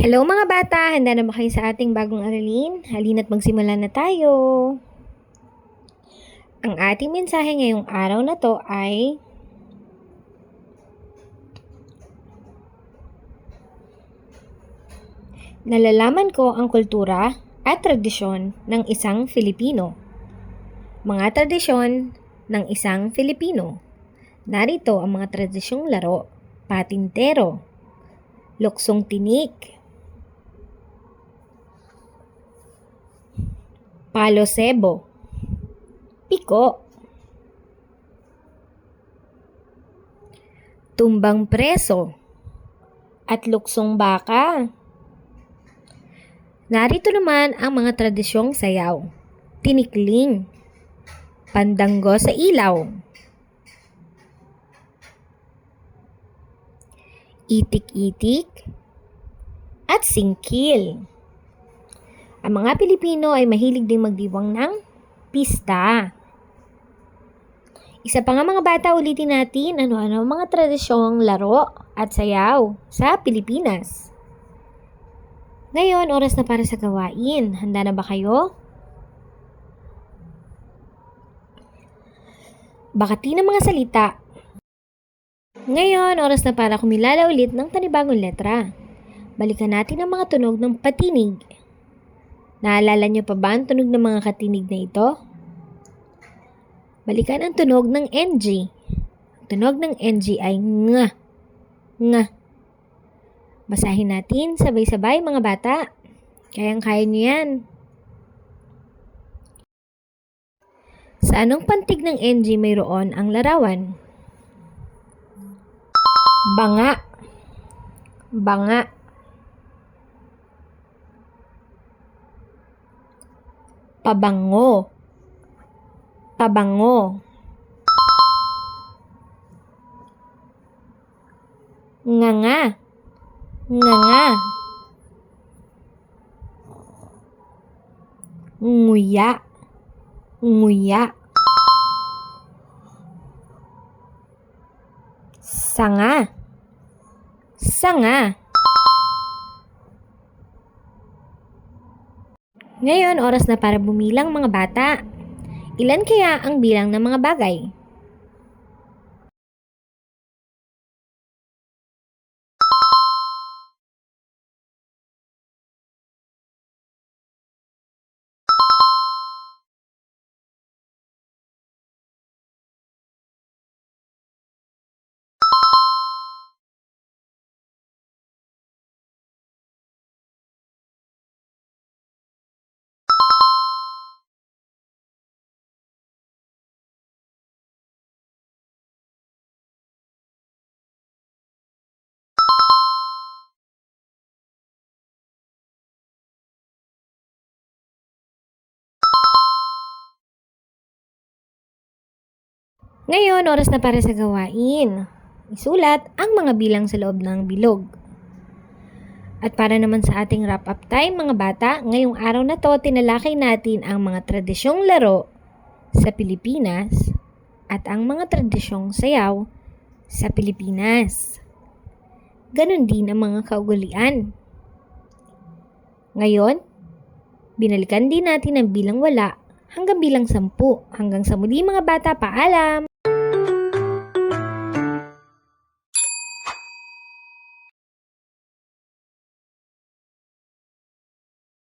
Hello mga bata! Handa na ba kayo sa ating bagong aralin? Halina't magsimula na tayo! Ang ating mensahe ngayong araw na to ay nalalaman ko ang kultura at tradisyon ng isang Filipino. Mga tradisyon ng isang Filipino. Narito ang mga tradisyong laro, patintero, luksong tinik, palo sebo, piko, tumbang preso, at luksong baka. Narito naman ang mga tradisyong sayaw, tinikling, pandanggo sa ilaw, itik-itik, at singkil. Ang mga Pilipino ay mahilig ding magdiwang ng pista. Isa pa nga mga bata, ulitin natin ano-ano mga tradisyong laro at sayaw sa Pilipinas. Ngayon, oras na para sa gawain. Handa na ba kayo? Bakati ng mga salita. Ngayon, oras na para kumilala ulit ng panibagong letra. Balikan natin ang mga tunog ng patinig. Naalala niyo pa ba ang tunog ng mga katinig na ito? Balikan ang tunog ng NG. Ang tunog ng NG ay nga, nga. Basahin natin sabay-sabay mga bata. Kayang-kaya niyo yan. Sa anong pantig ng NG mayroon ang larawan? Banga. Banga. Pabango. Pabango. Nganga. Nganga. Nguya. Nguya. Sanga. Sanga. Ngayon, oras na para bumilang mga bata. Ilan kaya ang bilang ng mga bagay? Ngayon, oras na para sa gawain. Isulat ang mga bilang sa loob ng bilog. At para naman sa ating wrap-up time mga bata, ngayong araw na to, tinalakay natin ang mga tradisyong laro sa Pilipinas at ang mga tradisyong sayaw sa Pilipinas. Ganon din ang mga kaugalian. Ngayon, binalikan din natin ang bilang wala hanggang bilang 10. Hanggang sa muli mga bata, paalam!